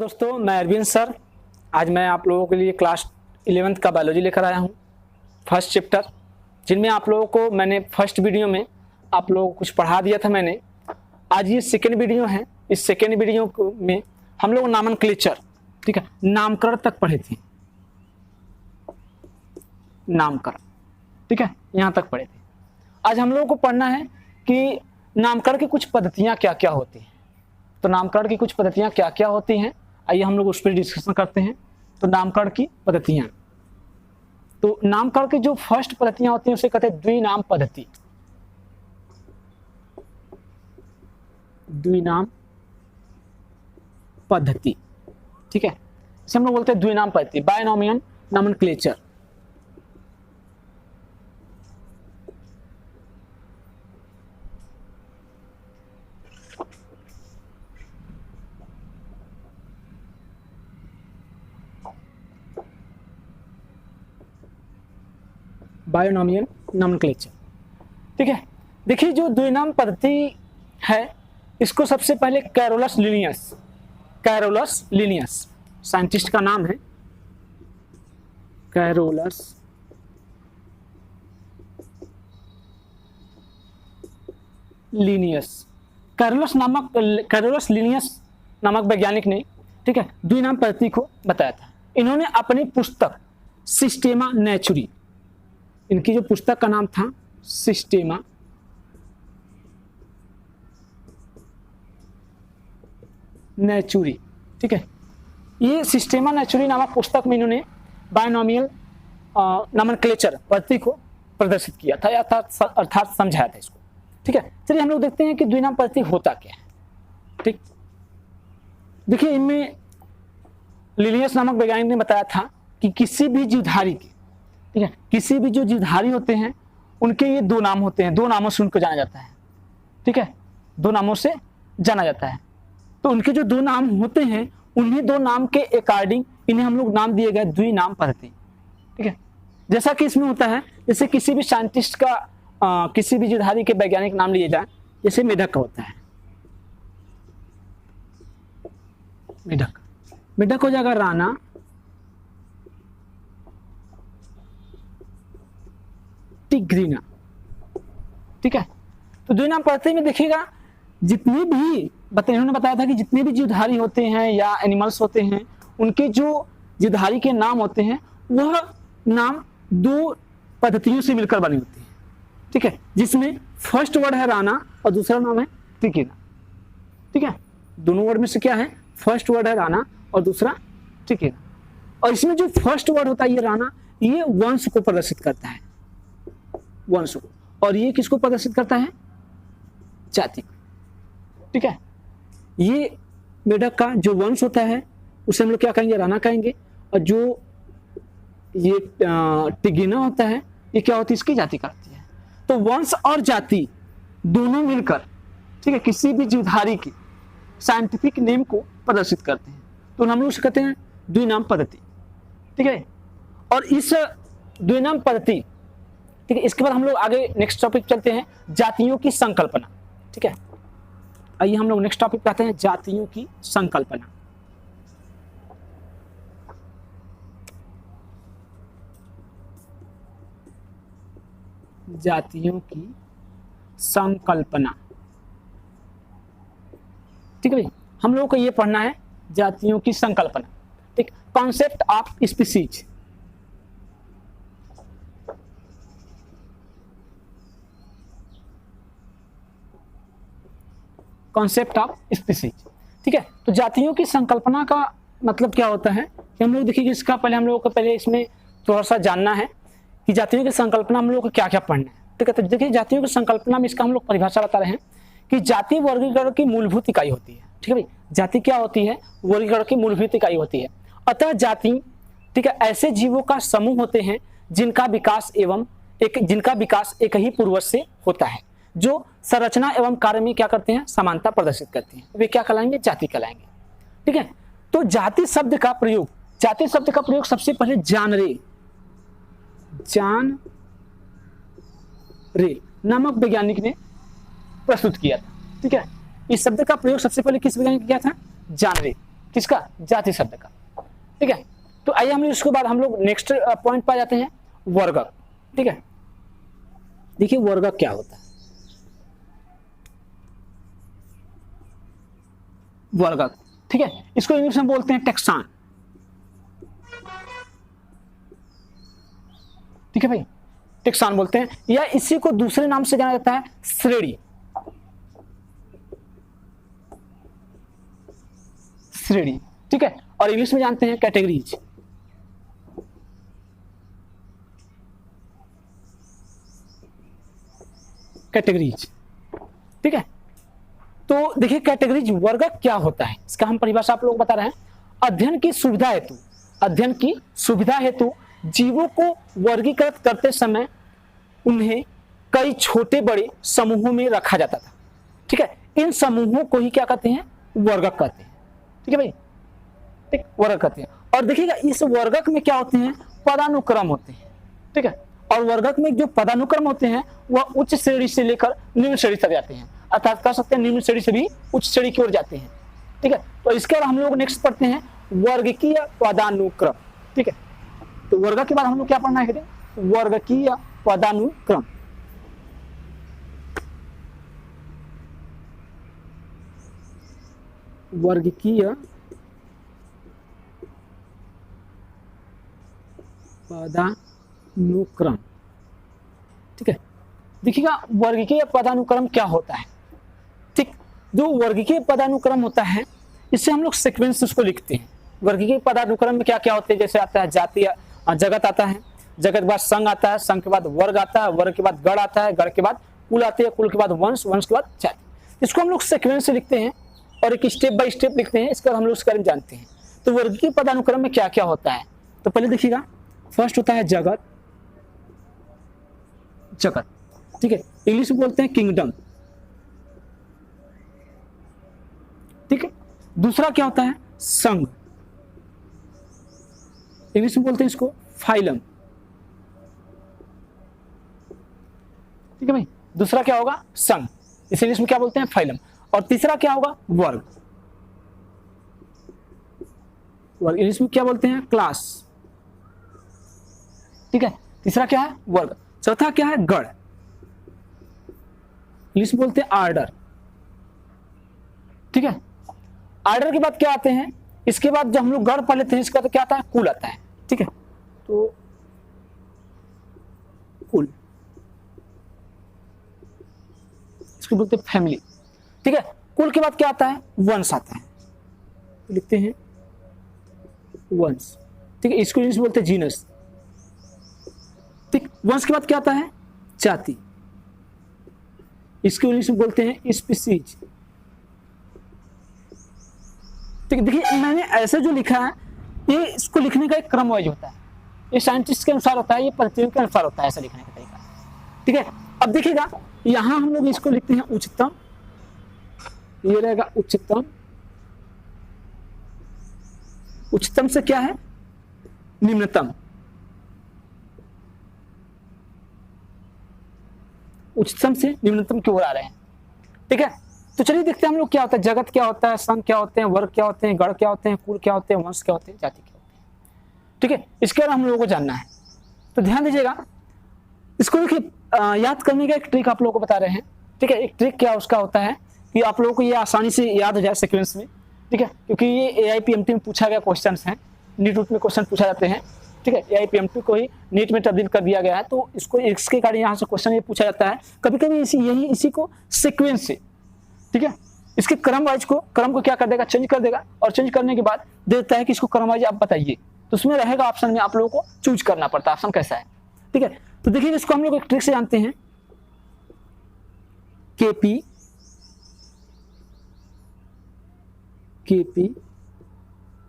दोस्तों, मैं अरविंद सर। आज मैं आप लोगों के लिए क्लास 11th का बायोलॉजी लेकर आया हूं, फर्स्ट चैप्टर, जिनमें आप लोगों को मैंने फर्स्ट वीडियो में आप लोगों को कुछ पढ़ा दिया था मैंने। आज ये सेकेंड वीडियो है। इस सेकेंड वीडियो में हम लोग नामनक्लेचर, ठीक है, नामकरण तक पढ़े थे। नामकरण, ठीक है, यहाँ तक पढ़े थे। आज हम लोगों को पढ़ना है कि नामकरण की कुछ पद्धतियाँ क्या क्या होती हैं। तो नामकरण की कुछ पद्धतियाँ क्या क्या होती हैं, आइए हम लोग उस पर डिस्कशन करते हैं। तो नामकरण की पद्धतियाँ, तो नामकरण की जो फर्स्ट पद्धतियाँ होती हैं उसे कहते हैं द्विनाम पद्धति। द्विनाम पद्धति, ठीक है, इसे हम लोग बोलते हैं द्विनाम पद्धति, बायनोमियल नोमेनक्लेचर। बायोनोमियल नोमेनक्लेचर, ठीक है। देखिए, जो द्विनाम पद्धति है इसको सबसे पहले कैरोलस लिनियस साइंटिस्ट का नाम है, कैरोलस लिनियस। कैरोलस लिनियस नामक वैज्ञानिक ने, ठीक है, द्विनाम पद्धति को बताया था। इन्होंने अपनी पुस्तक सिस्टेमा नेचुरी, इनकी जो पुस्तक का नाम था सिस्टेमा नेचुरी, ठीक है, ये सिस्टेमा नेचुरी नामक पुस्तक में इन्होंने बायनोमियल नोमेनक्लेचर पद्धति को प्रदर्शित किया था, अर्थात समझाया था इसको, ठीक है। चलिए हम लोग देखते हैं कि द्विनाम पद्धति होता क्या है, ठीक। देखिए, इनमें लिनियस नामक वैज्ञानिक ने बताया था कि किसी भी जीवधारी के, ठीक है, किसी भी जो जीवधारी होते हैं उनके ये दो नाम होते हैं, दो नामों से उनको जाना जाता है, ठीक है, दो नामों से जाना जाता है। तो उनके जो दो नाम होते हैं उन्हीं दो नाम के अकॉर्डिंग इन्हें हम लोग नाम दिए गए द्विनाम पद्धति, ठीक है। जैसा कि इसमें होता है, जैसे किसी भी साइंटिस्ट का किसी भी जीवधारी के वैज्ञानिक नाम लिए जाए, जैसे मेढक का होता है, मेढक हो जाएगा राणा, टिग्रीना, ठीक है। तो द्विनाम पद्धति में देखिएगा, जितने भी इन्होंने बताया था कि जितने भी जीवधारी होते हैं या एनिमल्स होते हैं उनके जो जीवधारी के नाम होते हैं वह नाम दो पद्धतियों से मिलकर बने होते हैं, ठीक है, जिसमें फर्स्ट वर्ड है राणा और दूसरा नाम है टिग्रीना, ठीक है। दोनों वर्ड में से क्या है, फर्स्ट वर्ड है राणा और दूसरा टिग्रीना। और इसमें जो फर्स्ट वर्ड होता है ये राणा, ये वंश को प्रदर्शित करता है, वंश को, और ये किसको प्रदर्शित करता है, जाति, ठीक है। ये मेढक का जो वंश होता है उसे हम लोग क्या कहेंगे, राणा कहेंगे, और जो ये टिग्रीना होता है ये क्या होती है, इसकी जाति कहती है। तो वंश और जाति दोनों मिलकर, ठीक है, किसी भी जीवधारी की साइंटिफिक नेम को प्रदर्शित करते हैं, तो हम लोग उसे कहते हैं द्विनाम पद्धति, ठीक है। और इस द्विनाम पद्धति, ठीक है, इसके बाद हम लोग आगे नेक्स्ट टॉपिक चलते हैं, जातियों की संकल्पना, ठीक है। आइए हम लोग नेक्स्ट टॉपिक पे आते हैं, जातियों की संकल्पना। जातियों की संकल्पना, ठीक है भाई, हम लोगों को ये पढ़ना है जातियों की संकल्पना, ठीक। Concept of species, concept of species, ठीक है। तो जातियों की संकल्पना का मतलब क्या होता है कि हम लोग देखिए, इसका पहले हम लोगों को पहले इसमें थोड़ा सा जानना है कि जातियों की संकल्पना हम लोगों को क्या क्या पढ़ना है, ठीक है। तो देखिए, जातियों की संकल्पना में इसका हम लोग परिभाषा बता रहे हैं कि जाति वर्गीकरण की मूलभूत इकाई होती है, ठीक है भाई। जाति क्या होती है, वर्गीकरण की मूलभूत इकाई होती है। अतः जाति, ठीक है, ऐसे जीवों का समूह होते हैं जिनका विकास एक ही पूर्वज से होता है, जो संरचना एवं कार्य में क्या करते हैं, समानता प्रदर्शित करते हैं, वे क्या कहलाएंगे, जाति कहलाएंगे, ठीक है। तो जाति शब्द का प्रयोग सबसे पहले जानरे नामक वैज्ञानिक ने प्रस्तुत किया था, ठीक है। इस शब्द का प्रयोग सबसे पहले किस वैज्ञानिक ने किया था, जानरे, किसका? जाति शब्द का। ठीक है, तो आइए हम इसके बाद हम लोग नेक्स्ट पॉइंट पर जाते हैं, वर्गक। ठीक है, देखिए वर्गक क्या होता है। वर्गक, ठीक है, इसको इंग्लिश में बोलते हैं टेक्सान। ठीक है भाई, टेक्सान बोलते हैं, या इसी को दूसरे नाम से जाना जाता है श्रेणी। श्रेणी, ठीक है, और इंग्लिश में जानते हैं कैटेगरीज। कैटेगरीज, ठीक है, तो देखिए कैटेगरीज वर्गक क्या होता है, इसका हम परिभाषा आप लोग बता रहे हैं। अध्ययन की सुविधा हेतु, अध्ययन की सुविधा हेतु जीवों को वर्गीकृत करते समय उन्हें कई छोटे बड़े समूहों में रखा जाता था। ठीक है, इन समूहों को ही क्या कहते हैं? वर्गक कहते हैं। ठीक है भाई, ठीक, वर्गक कहते हैं। और देखिएगा इस वर्गक में क्या होते हैं? पदानुक्रम होते हैं। ठीक है, और वर्गक में जो पदानुक्रम होते हैं वह उच्च श्रेणी से लेकर निम्न श्रेणी तक जाते हैं, अर्थात कह सकते हैं निम्न श्रेणी से भी उच्च श्रेणी की ओर जाते हैं। ठीक है, तो इसके बाद हम लोग नेक्स्ट पढ़ते हैं वर्गकीय पदानुक्रम। ठीक है, तो वर्गक के बाद हम लोग क्या पढ़ना है? वर्गकीय पदानुक्रम। वर्गकीय पदानुक्रम। ठीक है, देखिएगा वर्गीय पदानुक्रम क्या होता है। ठीक, जो वर्गीय पदानुक्रम होता है इससे हम लोग सीक्वेंस उसको लिखते हैं। वर्गीय पदानुक्रम में क्या क्या होते हैं? जैसे आता है जाति, जगत आता है, जगत के बाद संघ आता है, संघ के बाद वर्ग आता है, वर्ग के बाद गण आता है, गण के बाद कुल आते हैं, कुल के बाद वंश, वंश के बाद जाति। इसको हम लोग सीक्वेंस से लिखते हैं और एक स्टेप बाय स्टेप लिखते हैं। इसका हम लोग इसके बारे में जानते हैं। तो वर्गीय पदानुक्रम में क्या क्या होता है, तो पहले देखिएगा फर्स्ट होता है जगत। जगत, ठीक है, इंग्लिश में बोलते हैं किंगडम। ठीक है, दूसरा क्या होता है? संघ, इंग्लिश में बोलते हैं इसको फाइलम। ठीक है भाई, दूसरा क्या होगा? संघ, इसे इंग्लिश में क्या बोलते हैं? फाइलम। और तीसरा क्या होगा? वर्ग। वर्ग इंग्लिश में क्या बोलते हैं? क्लास। ठीक है, तीसरा क्या है? वर्ग। चौथा क्या है? गण, इंग्लिश में बोलते हैं आर्डर। ठीक है, आर्डर के बाद क्या आते हैं? इसके बाद जब हम लोग गण पढ़ लेते हैं इसका तो क्या आता है? कुल आता है। ठीक है, तो कुल, इसको बोलते हैं फैमिली। ठीक है, कुल के बाद क्या आता है? वंश आता है, तो लिखते हैं वंश। ठीक है, इसको इंग्लिश में बोलते हैं जीनस। ठीक, वंश के बाद क्या आता है? जाति, इसको इंग्लिश में बोलते हैं स्पीसीज। ठीक है, देखिए मैंने ऐसे जो लिखा है ये इसको लिखने का एक क्रम वाइज होता है, ये साइंटिस्ट के अनुसार होता है, ये परिस्थितियों के अनुसार होता है ऐसा लिखने का तरीका। ठीक है, अब देखिएगा यहां हम लोग इसको लिखते हैं उच्चतम, ये रहेगा उच्चतम। उच्चतम से क्या है? निम्नतम। उच्चतम से निम्नतम की ओर आ रहे हैं। ठीक है, तो चलिए देखते हैं हम लोग क्या होता है, जगत क्या होता है, संघ क्या होते हैं, वर्ग क्या होते हैं, गण क्या होते हैं, कुल क्या होते हैं, वंश क्या होते हैं, जाति क्या होते हैं। ठीक है, इसके बारे में हम लोगों को जानना है, तो ध्यान दीजिएगा। इसको देखिए याद करने का एक ट्रिक आप लोगों को बता रहे हैं। ठीक है, एक ट्रिक क्या उसका होता है कि आप लोगों को ये आसानी से याद हो जाए सीक्वेंस में। ठीक है, क्योंकि ये AIPMT में पूछा गया क्वेश्चन है, नीट में क्वेश्चन पूछा जाते हैं। ठीक है, AIPMT को ही नीट में तब्दील कर दिया गया है, तो इसको इसके कारण यहाँ से क्वेश्चन ये पूछा जाता है कभी कभी इसी को सीक्वेंस से। ठीक है, इसके क्रम वाइज को क्या कर देगा? चेंज कर देगा, और चेंज करने के बाद देता है कि इसको क्रम वाइज आप बताइए, तो उसमें रहेगा ऑप्शन में आप लोगों को चूज करना पड़ता है ऑप्शन कैसा है। ठीक है, तो देखिए इसको हम लोग एक ट्रिक से जानते हैं, KP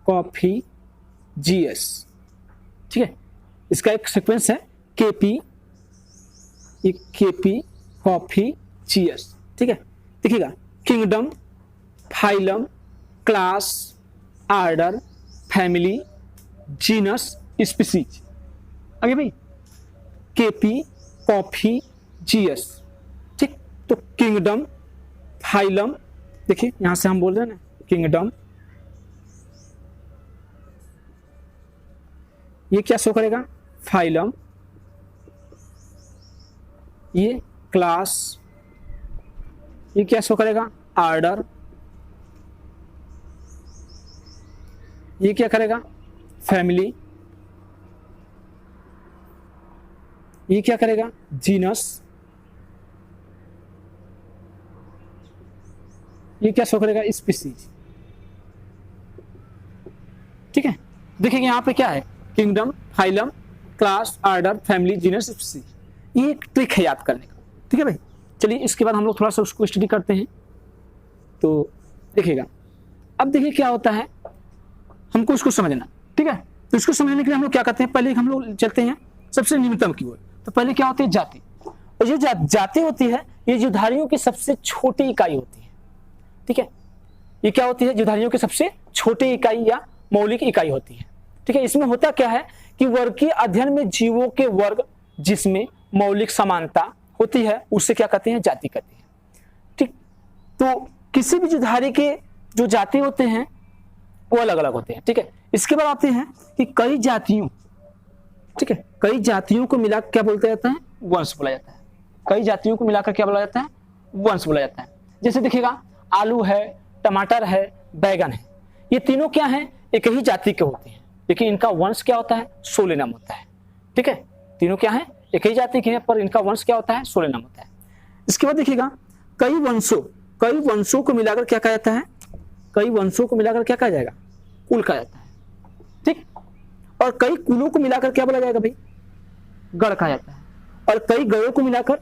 कॉफी GS। ठीक है, इसका एक सीक्वेंस है KP कॉफी GS। ठीक है, देखिएगा kingdom, phylum, class, order, family, genus, species. आगे भाई KP कॉफी GS। ठीक, तो किंगडम, फाइलम, देखिए यहां से हम बोल रहे हैं ना किंगडम, ये क्या शो करेगा, फाइलम, ये क्लास, ये क्या शो करेगा, ऑर्डर, ये क्या करेगा, फैमिली, ये क्या करेगा, जीनस, ये क्या शो करेगा, स्पीसीज। ठीक है, देखिए यहां पे क्या है, kingdom, phylum, class, order, family, genus, species. ये एक ट्रिक है याद करने का। ठीक है भाई, चलिए इसके बाद हम लोग थोड़ा सा उसको स्टडी करते हैं। तो देखिएगा, अब देखिए क्या होता है, हमको इसको समझना। ठीक है, तो इसको समझने के लिए हम लोग क्या करते हैं, पहले हम लोग चलते हैं सबसे निम्नतम की ओर। तो पहले क्या होती है, जाति। और ये जाति होती है, ये जुधारियों की सबसे छोटी इकाई होती है। ठीक है, ये क्या होती है, जुधारियों की सबसे छोटी इकाई या मौलिक इकाई होती है। ठीक है, इसमें होता क्या है कि वर्गीय अध्ययन में जीवों के वर्ग जिसमें मौलिक समानता होती है उससे क्या कहते हैं, जाति कहते हैं। ठीक, तो किसी भी जुधारी के जो जाति होते हैं वो अलग अलग होते हैं। ठीक है, इसके बाद आते हैं कि कई जातियों, ठीक है, कई जातियों को मिलाकर क्या बोलते जाता है, वंश बोला जाता है। कई जातियों को मिलाकर क्या बोला जाता है, वंश बोला जाता है। जैसे देखिएगा, आलू है, टमाटर है, बैगन है, ये तीनों क्या हैं, एक ही जाति के होते हैं, लेकिन इनका वंश क्या होता है, सोलेनम होता है। ठीक है, तीनों क्या है, एक ही जाति के हैं, पर इनका वंश क्या होता है, सोलेनम होता है। इसके बाद देखिएगा, कई वंशों को मिलाकर क्या कहा जाता है, कई वंशों को मिलाकर क्या कहा जाएगा, कुल कहा जाता है। ठीक, और कई कुलों को मिलाकर क्या बोला जाएगा भाई, गण कहा जाता है। और कई गणों को मिलाकर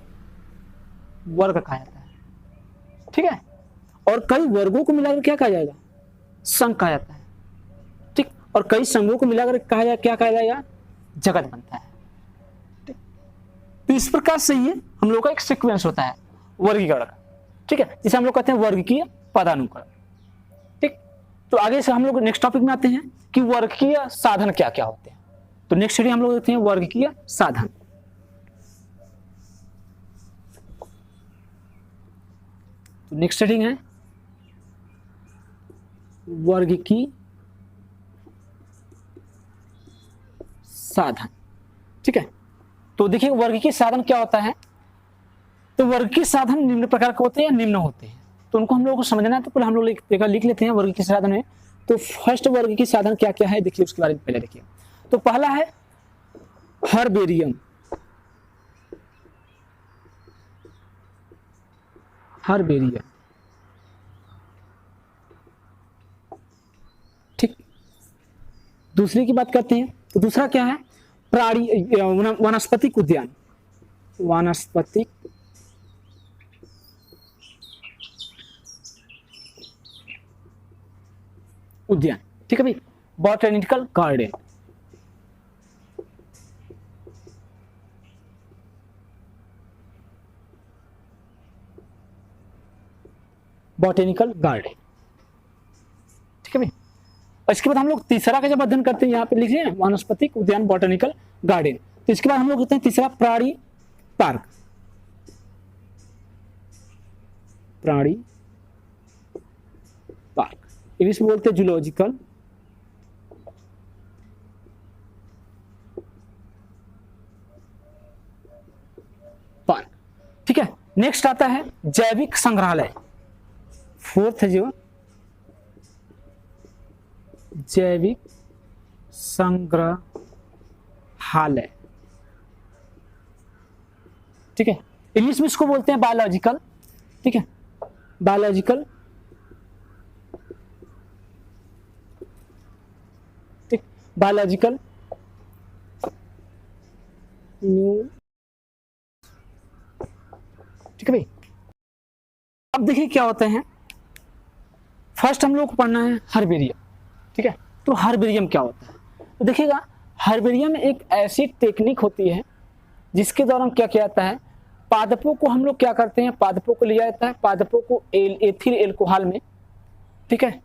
वर्ग कहा जाता है। ठीक है, और कई वर्गों को मिलाकर क्या कहा जाएगा, संघ कहा जाता है। ठीक, और कई संघों को मिलाकर क्या कहा जाएगा, जगत बनता है। ठीक, तो इस प्रकार से ये हम लोग का एक सीक्वेंस होता है वर्गीकरण का। ठीक है, जिसे हम लोग कहते हैं वर्गीय पदानुक्रम। ठीक, तो आगे से हम लोग नेक्स्ट टॉपिक में आते हैं कि वर्गीय साधन क्या क्या होते हैं। तो नेक्स्ट स्टडी हम लोग देखते हैं वर्गीय साधन। तो नेक्स्ट स्टडी है वर्गीय साधन। ठीक है, तो देखिए वर्गीय साधन क्या होता है। तो वर्गीय साधन निम्न प्रकार के होते हैं या निम्न होते हैं, तो उनको हम लोगों को समझना है। तो पहले हम लोग लिख लेते हैं वर्गीय साधन में। तो फर्स्ट वर्गीय साधन क्या क्या है देखिए, उसके बारे में पहले देखिए। तो पहला है हर्बेरियम। हर्बेरियम, ठीक। दूसरे की बात करते हैं, तो दूसरा क्या है, वनस्पतिक उद्यान। वनस्पतिक उद्यान, ठीक है भाई, बॉटनिकल गार्डन। बॉटनिकल गार्डन, ठीक है भाई। और इसके बाद हम लोग तीसरा का जब अध्ययन करते हैं, यहाँ पे लिखिए वनस्पतिक उद्यान बॉटनिकल गार्डन। तो इसके बाद हम लोग कहते हैं तीसरा प्राणी पार्क। प्राणी पार्क, इंग्लिश में बोलते हैं जूलॉजिकल पार्क, ठीक है। नेक्स्ट आता है जैविक संग्रहालय। फोर्थ है जो जैविक संग्रहालय, ठीक है। इंग्लिश में इसको बोलते हैं बायोलॉजिकल, ठीक है, बायोलॉजिकल, ठीक, बायोलॉजिकल ठीक है भाई। अब देखिए क्या होते हैं, फर्स्ट हम लोग को पढ़ना है हर्बेरियम, ठीक है। तो हर्बेरियम क्या होता है, तो देखिएगा हर्बेरियम एक ऐसी टेक्निक होती है जिसके दौरान क्या किया जाता है, पादपों को हम लोग क्या करते हैं, पादपों को लिया जाता है, पादपों को एथिल एल्कोहल में, ठीक है,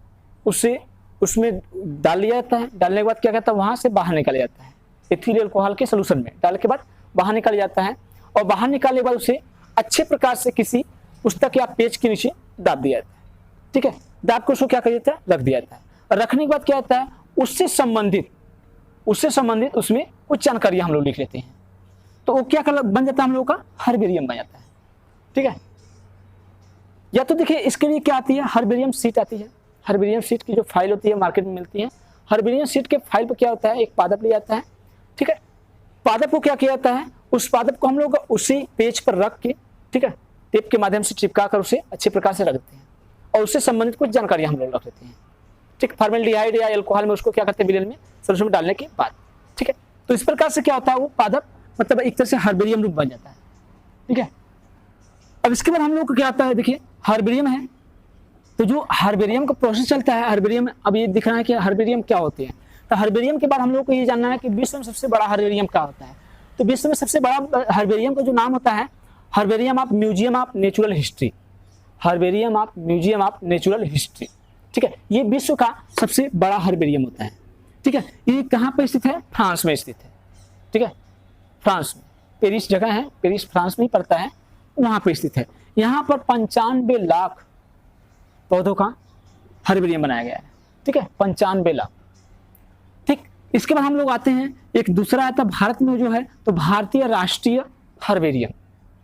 उसमें डाल लिया जाता है। डालने के बाद क्या कहता है, वहां से बाहर निकाला जाता है, एथिल एल्कोहल के सोल्यूशन में डालने के बाद बाहर निकाला जाता है। और बाहर निकालने के बाद उसे अच्छे प्रकार से किसी पुस्तक या पेज के नीचे दाब दिया जाता है, ठीक है। दाब को उसको क्या किया जाता है, रख दिया जाता है। और रखने के बाद क्या होता है, उससे उससे संबंधित उसमें कुछ जानकारी हम लोग लिख लेते हैं, तो वो क्या बन जाता है हम लोग का हर्बेरियम बन जाता है। ठीक है, या तो देखिए इसके लिए क्या आती है, हर्बेरियम शीट आती है। हर्बेरियम शीट की जो फाइल होती है मार्केट में मिलती है। हर्बेरियम शीट के फाइल पर क्या होता है, एक पादप लिया जाता है। ठीक है, पादप को क्या किया जाता है, उस पादप को हम लोग उसी पेज पर रख के, ठीक है, टेप के माध्यम से चिपका कर उसे अच्छे प्रकार से रख देते हैं और उससे संबंधित कुछ जानकारी हम लोग रख लेते हैं। ठीक, फॉर्मेल्डिहाइड या अल्कोहल में उसको क्या करते हैं, विलेन में सॉल्यूशन में डालने के बाद। ठीक है, तो इस प्रकार से क्या होता है, वो पादप मतलब एक तरह से हर्बेरियम रूप बन जाता है। ठीक है, अब इसके बाद हम लोग को क्या आता है, देखिए हर्बेरियम है, तो जो हर्बेरियम का प्रोसेस चलता है, हर्बेरियम अब ये दिख रहा है कि हर्बेरियम क्या होते हैं। तो हर्बेरियम के बाद हम लोग को ये जानना है कि विश्व में सबसे बड़ा हर्बेरियम क्या होता है। तो विश्व में सबसे बड़ा हर्बेरियम का जो नाम होता है, herbarium of museum of natural history. Herbarium of museum of natural history. ठीक है, ये विश्व का सबसे बड़ा हर्बेरियम होता है। ठीक है, ये कहाँ पर स्थित है, फ्रांस में स्थित है। ठीक है, फ्रांस में, पेरिस जगह है, पेरिस फ्रांस में ही पड़ता है, वहां पर स्थित है। यहाँ पर 95 लाख पौधों का हर्बेरियम बनाया गया है। ठीक है, 95 लाख। ठीक, इसके बाद हम लोग आते हैं, एक दूसरा आता है भारत में जो है, तो भारतीय राष्ट्रीय हर्बेरियम।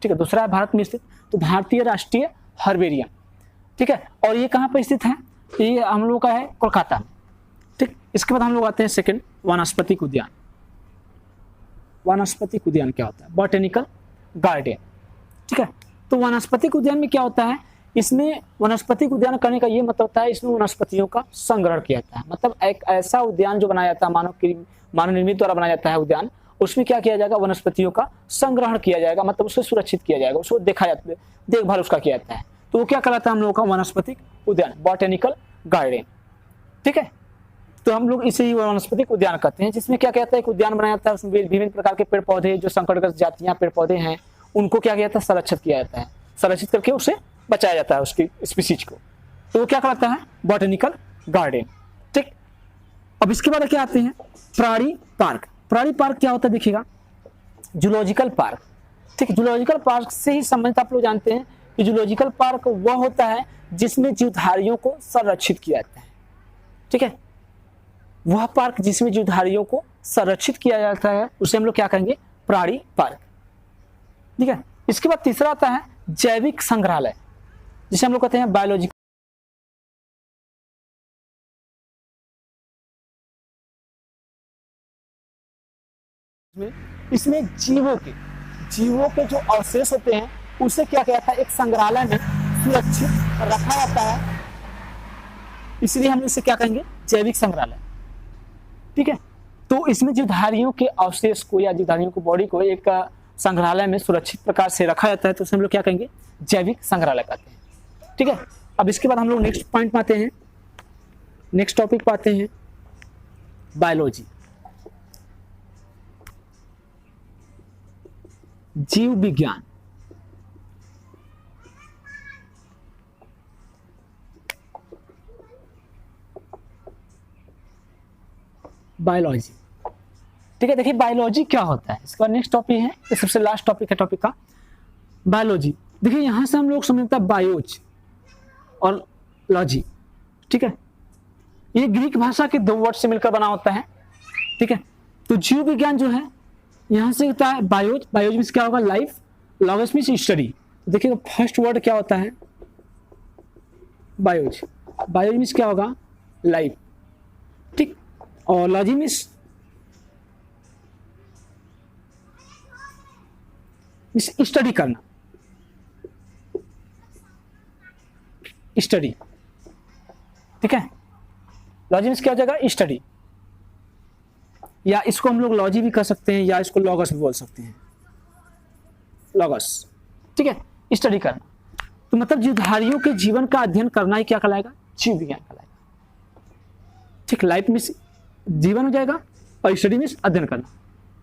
ठीक है, दूसरा है भारत में स्थित, तो भारतीय राष्ट्रीय हर्बेरियम। ठीक है, और ये कहाँ पर स्थित है, ये हम लोग का है कोलकाता में। ठीक, इसके बाद हम लोग आते हैं सेकंड, वानस्पतिक उद्यान। वानस्पतिक उद्यान क्या होता है, बॉटेनिकल गार्डन। ठीक है, तो वनस्पतिक उद्यान में क्या होता है, इसमें वनस्पतिक उद्यान करने का ये मतलब होता है, इसमें वनस्पतियों का संग्रहण किया जाता है। मतलब एक ऐसा उद्यान जो बनाया जाता है, मानव निर्मित द्वारा बनाया जाता है उद्यान, उसमें क्या किया जाएगा, वनस्पतियों का संग्रहण किया जाएगा, मतलब उसको सुरक्षित किया जाएगा, उसको देखा जाता है, देखभाल उसका किया जाता है। तो वो क्या कहलाता है हम लोगों का, वनस्पतिक उद्यान, बॉटेनिकल गार्डन। ठीक है, तो हम लोग इसे ही वनस्पतिक उद्यान कहते हैं, जिसमें क्या कहता है, एक उद्यान बनाया जाता है, उसमें विभिन्न प्रकार के पेड़ पौधे, जो संकटग्रस्त जातियां पेड़ पौधे हैं, उनको क्या किया जाता है, संरक्षित किया जाता है, संरक्षित करके उसे बचाया जाता है, उसकी स्पीसीज को। तो वो क्या कहलाता है, बॉटेनिकल गार्डन। ठीक, अब इसके बाद क्या आते हैं, प्राणी पार्क। प्राणी पार्क क्या होता है, देखिएगा, जूलॉजिकल पार्क। ठीक, जूलॉजिकल पार्क से ही संबंधित आप लोग जानते हैं कि जूलॉजिकल पार्क वह होता है जिसमें जीवधारियों को संरक्षित किया जाता है। ठीक है, वह पार्क जिसमें जीवधारियों को संरक्षित किया जाता है, उसे हम लोग क्या कहेंगे, प्राणी पार्क। ठीक है, इसके बाद तीसरा आता है जैविक संग्रहालय, जिसे हम लोग कहते हैं बायोलॉजिकल। इसमें जीवों के जो अवशेष होते हैं, उसे क्या कहता है, एक संग्रहालय में सुरक्षित रखा जाता है, इसलिए हम इसे क्या कहेंगे, जैविक संग्रहालय। ठीक है, तो इसमें जीवधारियों के अवशेष को या जीवधारियों को बॉडी को एक संग्रहालय में सुरक्षित प्रकार से रखा जाता है, तो उसे हम लोग क्या कहेंगे, जैविक संग्रहालय कहते हैं। ठीक है, अब इसके बाद हम लोग नेक्स्ट पॉइंट में आते हैं, नेक्स्ट टॉपिक पे आते हैं, बायोलॉजी, जीव विज्ञान। बायोलॉजी। ठीक है, देखिए बायोलॉजी क्या होता है, इसका नेक्स्ट टॉपिक है, ये सबसे लास्ट टॉपिक है टॉपिक का, बायोलॉजी। देखिए यहां से हम लोग समझते हैं बायोज और लॉजी। ठीक है, ये ग्रीक भाषा के 2 वर्ड से मिलकर बना होता है। ठीक है, तो जीव विज्ञान जो है यहां से होता है बायोज। बायोज मीन्स क्या होगा, लाइफ, लॉगस मीन्स स्टडी। देखिए फर्स्ट वर्ड क्या होता है, बायोज। बायोज मीन्स क्या होगा, लाइफ। ठीक, और लॉजी मीन्स स्टडी करना, स्टडी। ठीक है, लॉजी मीन्स क्या हो जाएगा, स्टडी, या इसको हम लोग लॉजी भी कर सकते हैं, या इसको लॉगस भी बोल सकते हैं, लॉगस। ठीक है, स्टडी करना, तो मतलब जीवधारियों के जीवन का अध्ययन करना ही क्या कहलाएगा, जीव विज्ञान कहलाएगा। ठीक, लाइफ मीन्स जीवन हो जाएगा, और स्टडी मीन्स अध्ययन करना,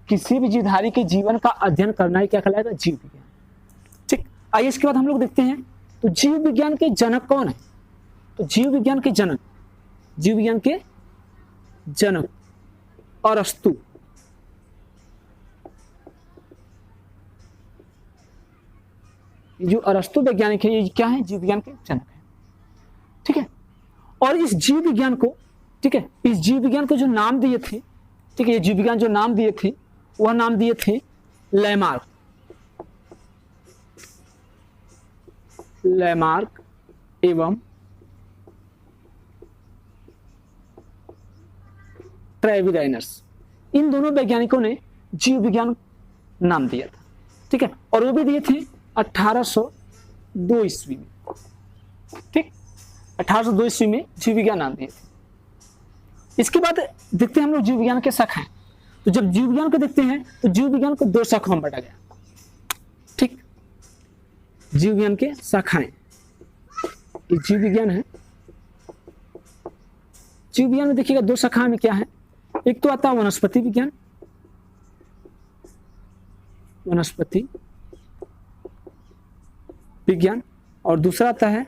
किसी भी जीवधारी के जीवन का अध्ययन करना ही क्या कहलाएगा, जीव विज्ञान। ठीक, आइए इसके बाद हम लोग देखते हैं, तो जीव विज्ञान के जनक कौन है, तो जीव विज्ञान के जनक, जीव विज्ञान के जनक अरस्तु। जो अरस्तु वैज्ञानिक है, ये क्या है, जीव विज्ञान के जनक है। ठीक है, और इस जीव विज्ञान को, ठीक है, इस जीव विज्ञान को जो नाम दिए थे, ठीक है। ये जीव विज्ञान जो नाम दिए थे वह नाम दिए थे लैमार्क एवं ट्रेविराइनर्स, इन दोनों वैज्ञानिकों ने जीव विज्ञान नाम दिया था, ठीक है। और वो भी दिए थे 1802 ईस्वी में, ठीक, 1802 ईस्वी में जीव विज्ञान नाम दिए थे। इसके बाद देखते हैं हम लोग जीव विज्ञान के शाखाएं। तो जब जीव विज्ञान को देखते हैं तो जीव विज्ञान को 2 शाखाओं में बांटा गया, ठीक। जीव विज्ञान के शाखाएं, ये जीव विज्ञान है। जीव विज्ञान में देखिएगा 2 शाखाएं में क्या है, एक तो आता है वनस्पति विज्ञान, वनस्पति विज्ञान, और दूसरा आता है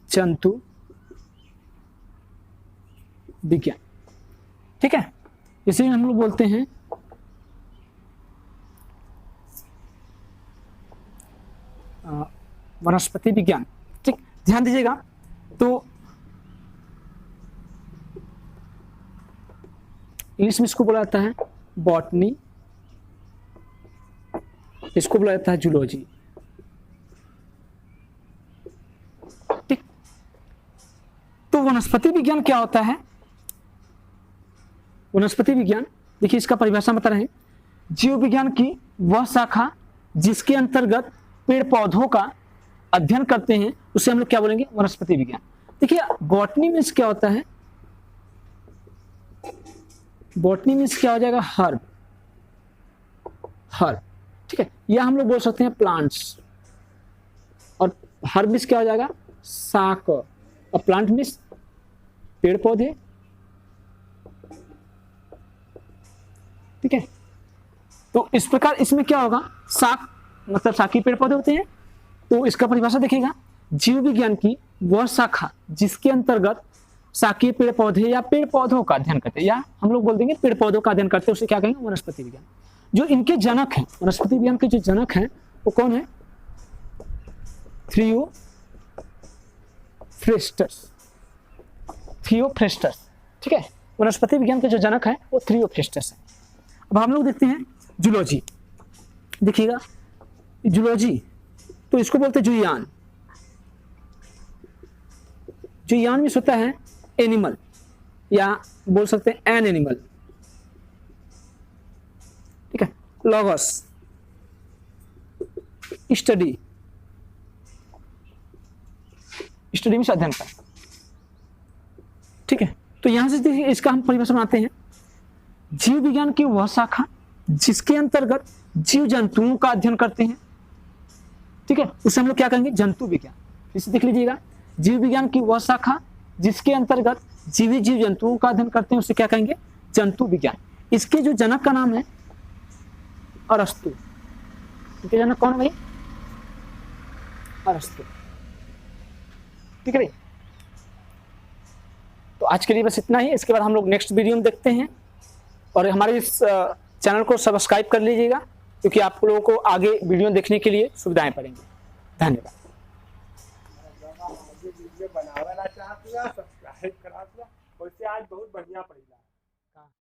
जंतु विज्ञान, ठीक है। इसे हम लोग बोलते हैं वनस्पति विज्ञान, ठीक। ध्यान दीजिएगा, तो इंग्लिश में इसको बोला जाता है बॉटनी, इसको बोला जाता है जूलॉजी, ठीक। तो वनस्पति विज्ञान क्या होता है? वनस्पति विज्ञान, देखिए इसका परिभाषा बता रहे हैं, जीव विज्ञान की वह शाखा जिसके अंतर्गत पेड़ पौधों का अध्ययन करते हैं उसे हम लोग क्या बोलेंगे? वनस्पति विज्ञान। देखिए बॉटनी मीन्स क्या होता है? बॉटनी मीन्स क्या हो जाएगा? हर्ब, हर्ब, ठीक है। या हम लोग बोल सकते हैं प्लांट्स, और हर्ब मीन्स क्या हो जाएगा? शाक, और प्लांट मीन्स पेड़ पौधे, ठीक है। तो इस प्रकार इसमें क्या होगा? शाक मतलब शाकीय पेड़ पौधे होते हैं। तो इसका परिभाषा देखिएगा, जीव विज्ञान की वह शाखा जिसके अंतर्गत शाकीय पेड़ पौधे या पेड़ पौधों का अध्ययन करते हैं, या हम लोग बोल देंगे पेड़ पौधों का अध्ययन करते हैं, उसे क्या कहेंगे? वनस्पति विज्ञान। जो इनके जनक हैं, वनस्पति विज्ञान के जो जनक हैं वो कौन है? थियोफ्रेस्टस, थियोफ्रेस्टस, ठीक है। वनस्पति विज्ञान के जो जनक हैं वो थियोफ्रेस्टस है। अब हम लोग देखते हैं जूलॉजी। देखिएगा जूलॉजी, तो इसको बोलते हैं जूयान। जूयान में होता है एनिमल, या बोल सकते हैं एन एनिमल, ठीक है। लॉगस, स्टडी, स्टडी में अध्ययन कर, ठीक है। तो यहां से देखिए इसका हम परिभाषा बनाते हैं, जीव विज्ञान की वह शाखा जिसके अंतर्गत जीव जंतुओं का अध्ययन करते हैं, ठीक है, उसे हम लोग क्या कहेंगे? जंतु विज्ञान। इसे देख लीजिएगा, जीव विज्ञान की वह शाखा जिसके अंतर्गत जीवित जीव जंतुओं का अध्ययन करते हैं उसे क्या कहेंगे? जंतु विज्ञान। इसके जो जनक का नाम है अरस्तु। इनके जनक कौन है भाई? अरस्तु, ठीक है भाई। तो आज के लिए बस इतना ही। इसके बाद हम लोग नेक्स्ट वीडियो में देखते हैं, और हमारे इस चैनल को सब्सक्राइब कर लीजिएगा, क्योंकि आप लोगों को आगे वीडियो देखने के लिए सुविधाएं पड़ेंगी। धन्यवाद। बनाना चाहती है, सब्सक्राइब करा दिया, वैसे आज बहुत बढ़िया पड़ी।